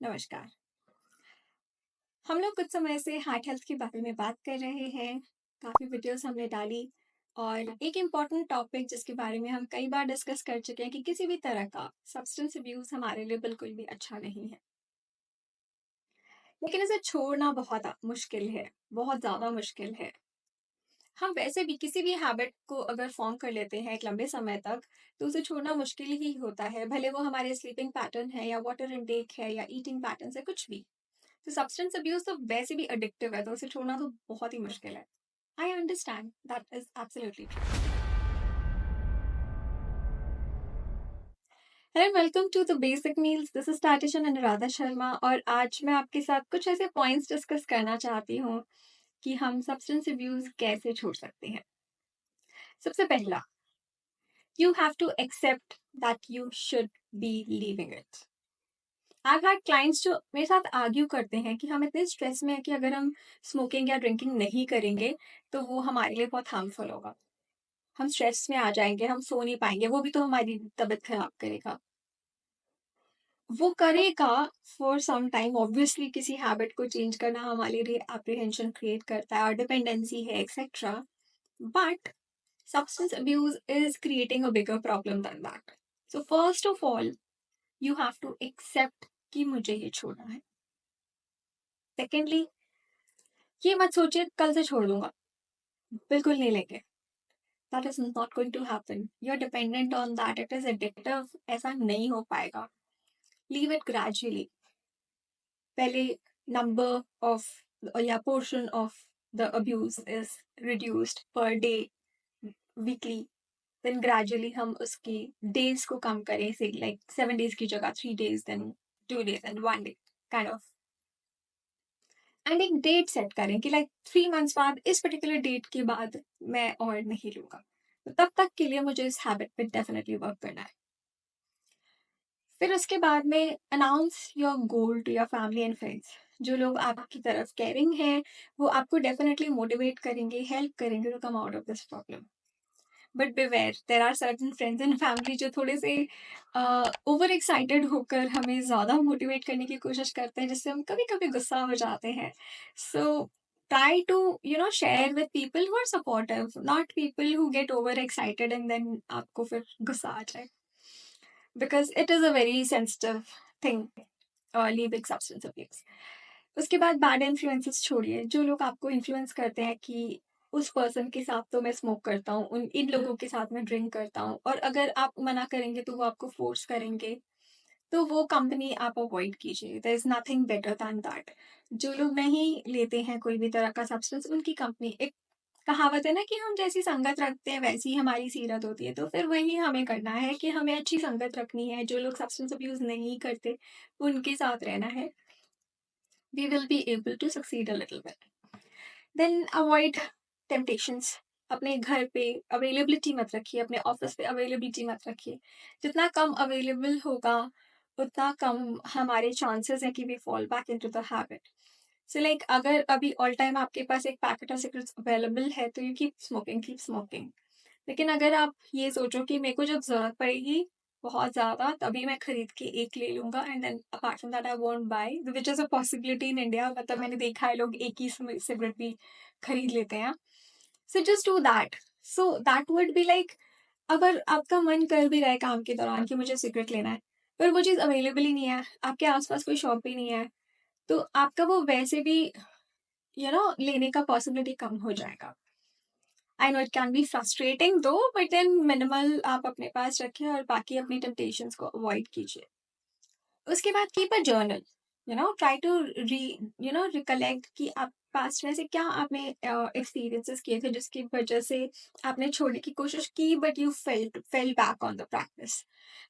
नमस्कार। हम लोग कुछ समय से हार्ट हेल्थ के बारे में बात कर रहे हैं। काफ़ी वीडियोस हमने डाली और एक इम्पॉर्टेंट टॉपिक जिसके बारे में हम कई बार डिस्कस कर चुके हैं कि किसी भी तरह का सब्सटेंस अब्यूज़ हमारे लिए बिल्कुल भी अच्छा नहीं है। लेकिन इसे छोड़ना बहुत मुश्किल है, बहुत ज़्यादा मुश्किल है। हम वैसे भी किसी भी हैबिट को अगर फ़ॉर्म कर लेते हैं एक लंबे समय तक, तो उसे छोड़ना मुश्किल ही होता है, भले वो हमारे स्लीपिंग पैटर्न है या वाटर इनटेक है या ईटिंग पैटर्न्स है, कुछ भी। तो सब्सटेंस अब्यूज़ तो वैसे भी एडिक्टिव है, तो उसे छोड़ना तो बहुत ही मुश्किल है। I understand, that is absolutely true. Hello, welcome to the basic meals. This is dietitian Anuradha Sharma और आज मैं आपके साथ कुछ ऐसे पॉइंट्स डिस्कस करना चाहती हूँ कि हम सब्सटेंस अब्यूज़ कैसे छोड़ सकते हैं। सबसे पहला, you have to accept that you should be leaving it. I have had clients जो मेरे साथ आर्ग्यू करते हैं कि हम इतने स्ट्रेस में हैं कि अगर हम स्मोकिंग या ड्रिंकिंग नहीं करेंगे, तो वो हमारे लिए बहुत हार्मफुल होगा। हम स्ट्रेस में आ जाएँगे, हम सो नहीं पाएँगे, वो भी तो हमारी तबीयत खराब करेगा। वो करेगा फॉर सम टाइम, ऑब्वियसली किसी हैबिट को चेंज करना हमारे लिए एप्रीहेंशन क्रिएट करता है और डिपेंडेंसी है etcetera. But substance abuse is creating a bigger problem than that. So first of all, you have to accept कि मुझे ये छोड़ना है। सेकेंडली, ये मत सोचिए कल से छोड़ दूँगा, बिल्कुल नहीं लेंगे। That is not going to happen. You are dependent on that, it is addictive, ऐसा नहीं हो पाएगा। Leave it gradually. पहले नंबर ऑफ या portion of the abuse is reduced per day, weekly. Then gradually हम उसकी डेज को कम करें, से लाइक 7 days की जगह 3 days, then 2 days and 1 day kind of. And एक डेट सेट करें कि लाइक 3 months बाद, इस पर्टिकुलर डेट के बाद मैं और नहीं लूंगा। तो तब तक के लिए मुझे इस हैबिट पे डेफिनेटली वर्क करना है। फिर उसके बाद में announce your goal to your family and friends. जो लोग आपकी तरफ केयरिंग हैं, वो आपको डेफिनेटली मोटिवेट करेंगे, हेल्प करेंगे to come out of this problem. But beware, there are certain friends and family जो थोड़े से ओवर एक्साइटेड होकर हमें ज़्यादा मोटिवेट करने की कोशिश करते हैं, जिससे हम कभी कभी गुस्सा हो जाते हैं। So try to share with people who are supportive, not people who get over excited and then आपको फिर गुस्सा आ जाए, because it is a very sensitive thing, leaving substance abuse. उसके बाद बैड इन्फ्लुएंसेस छोड़िए। जो लोग आपको इन्फ्लुएंस करते हैं कि उस पर्सन के साथ तो मैं स्मोक करता हूँ, उन इन लोगों के साथ मैं ड्रिंक करता हूँ, और अगर आप मना करेंगे तो वो आपको फोर्स करेंगे, तो वो कंपनी आप अवॉइड कीजिए। There is nothing better than that. जो लोग नहीं लेते हैं कोई भी तरह का सब्सटेंस, उनकी कंपनी, एक कहावत है ना कि हम जैसी संगत रखते हैं वैसी हमारी सीरत होती है, तो फिर वही हमें करना है कि हमें अच्छी संगत रखनी है। जो लोग सब्सटेंस अब्यूज नहीं करते, उनके साथ रहना है। We will be able to succeed a little bit. Then avoid temptations. अपने घर पे अवेलेबिलिटी मत रखिए, अपने ऑफिस पे अवेलेबिलिटी मत रखिए। जितना कम अवेलेबल होगा, उतना कम हमारे चांसेस हैं कि we fall back into the habit. So like, अगर अभी ऑल टाइम आपके पास एक पैकेट ऑफ सिगरेट्स अवेलेबल है, तो यू कीप स्मोकिंग। लेकिन अगर आप ये सोचो कि मेरे को जब ज़रूरत पड़ेगी बहुत ज़्यादा, तभी मैं खरीद के एक ले लूँगा and then apart from that I won't buy, which is a possibility in India. मतलब मैंने देखा है लोग एक ही सिगरेट भी खरीद लेते हैं। So just do that. So that would be like, अगर आपका मन कर भी रहा है काम के दौरान कि मुझे सिगरेट लेना है, पर वो चीज़ अवेलेबल ही नहीं है, आपके आस-पास कोई शॉप भी नहीं है, तो आपका वो वैसे भी लेने का पॉसिबिलिटी कम हो जाएगा। I know it can be frustrating दो, बट देन मिनिमल आप अपने पास रखें और बाकी अपनी टेम्पटेशंस को अवॉइड कीजिए। उसके बाद keep a journal. Try to recollect कि आप पास्ट में से क्या आपने एक्सपीरियंसेस किए थे जिसकी वजह से आपने छोड़ने की कोशिश की, but you fell back on the practice.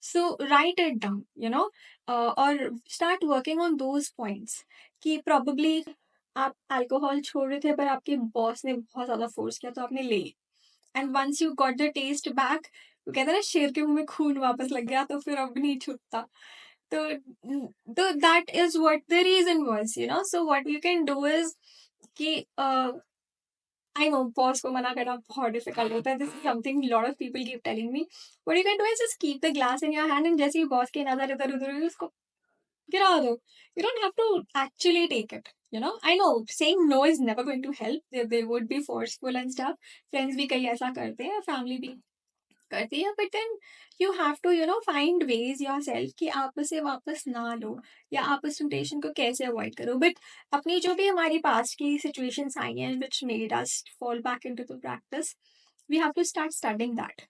So write it down, और start working on those points. कि प्रॉब्ली आप अल्कोहल छोड़ रहे थे, पर आपके बॉस ने बहुत ज़्यादा फोर्स किया, तो आपने ले ली। And once you got the test back, वो कहते हैं ना, शेर के मुंह में खून वापस लग गया, तो फिर अब नहीं छूटता। तो that is what the reason was, so what you can do is कि आई नो बॉस को मना करना बहुत डिफिकल्ट होता है। This is something lot of people keep telling me. What you can do is just keep the glass in your hand, and जैसे ही boss की नजर इधर उधर हुई, उसको get out of it. You don't have to actually take it. I know saying no is never going to help. They would be forceful and stuff. Friends भी कई ऐसा करते हैं, family भी करती है, but then you have to find ways yourself कि आप उसे वापस ना लो या आप उस temptation को कैसे avoid करो. But अपनी जो भी हमारी past की situations आई हैं which made us fall back into the practice, we have to start studying that.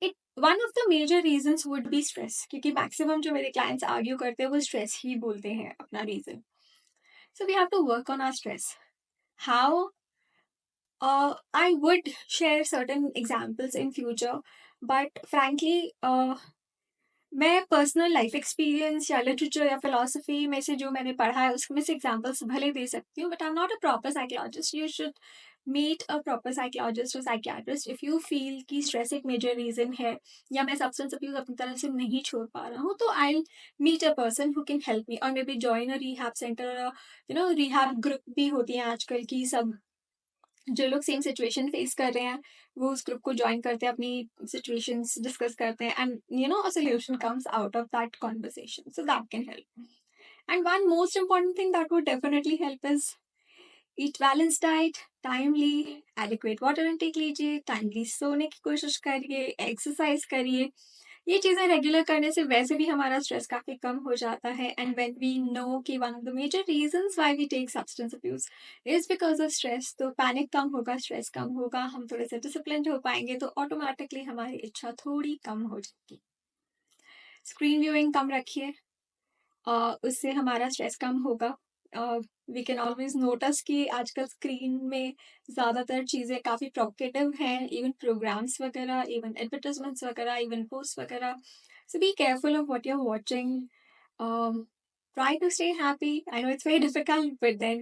It one of the major reasons would be stress, क्योंकि maximum जो मेरे clients argue करते हैं वो stress ही बोलते हैं अपना reason. So we have to work on our stress. How? I would share certain examples in future, but frankly, मैं पर्सनल लाइफ एक्सपीरियंस या लिटरेचर या फिलोसफी में से जो मैंने पढ़ा है उसमें से एग्जांपल्स भले दे सकती हूँ, but I am not a proper psychologist. You should meet a proper psychologist और साइकियाट्रिस्ट इफ यू फील कि स्ट्रेस एक मेजर रीजन है या मैं सब्सटेंस अब्यूज अपनी तरफ से नहीं छोड़ पा रहा हूँ, तो I meet a person who can help me और may be join a rehab centre. Rehab group भी होती हैं आजकल की. सब जो लोग सेम सिचुएशन फेस कर रहे हैं वो उस ग्रुप को ज्वाइन करते हैं, अपनी सिचुएशंस डिस्कस करते हैं, and a solution comes out of that conversation, so that can help. And one most important thing that would definitely help is eat balance diet, timely adequate water intake लीजिए, timely सोने की कोशिश करिए, exercise करिए. ये चीज़ें regular करने से वैसे भी हमारा स्ट्रेस काफ़ी कम हो जाता है. एंड व्हेन वी नो कि one of the major reasons why we take substance abuse is because of stress, तो पैनिक कम होगा, स्ट्रेस कम होगा, हम थोड़े से डिसिप्लिन हो पाएंगे, तो ऑटोमेटिकली हमारी इच्छा थोड़ी कम हो जाएगी. स्क्रीन व्यूइंग कम रखिए, उससे हमारा स्ट्रेस कम होगा. वी कैन ऑलवेज नोटिस कि आजकल स्क्रीन में ज़्यादातर चीज़ें काफ़ी प्रोवोकेटिव हैं, इवन प्रोग्राम्स वगैरह, इवन एडवर्टाइजमेंट्स वगैरह, इवन पोस्ट वगैरह. So be careful of what you are watching. Try to stay happy. I know it's very difficult, but then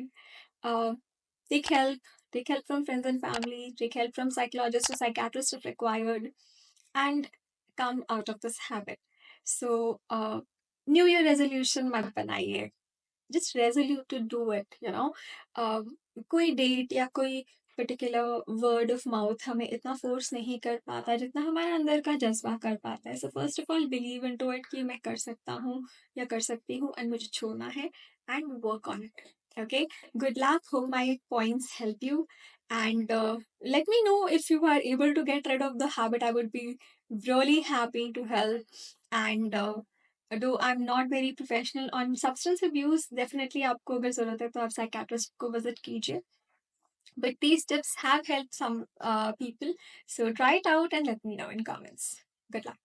uh, take help. Take help from friends and family. Take help from psychologists or psychiatrists if required, and come out of this habit. So, New Year resolution मत बनाइए. Just resolute to do it. कोई date या कोई particular word of mouth हमें इतना force नहीं कर पाता जितना हमारे अंदर का जज्बा कर पाता है. So first of all believe in to it कि मैं कर सकता हूँ या कर सकती हूँ एंड मुझे छोड़ना है, and work on it. Okay, good luck. Hope my points help you, and let me know if you are able to get rid of the habit. I would be really happy to help. And though I'm not very professional on substance abuse, definitely आपको अगर ज़रूरत है तो आप psychiatrist को visit कीजिए. But these tips have helped some people. So try it out and let me know in comments. Good luck.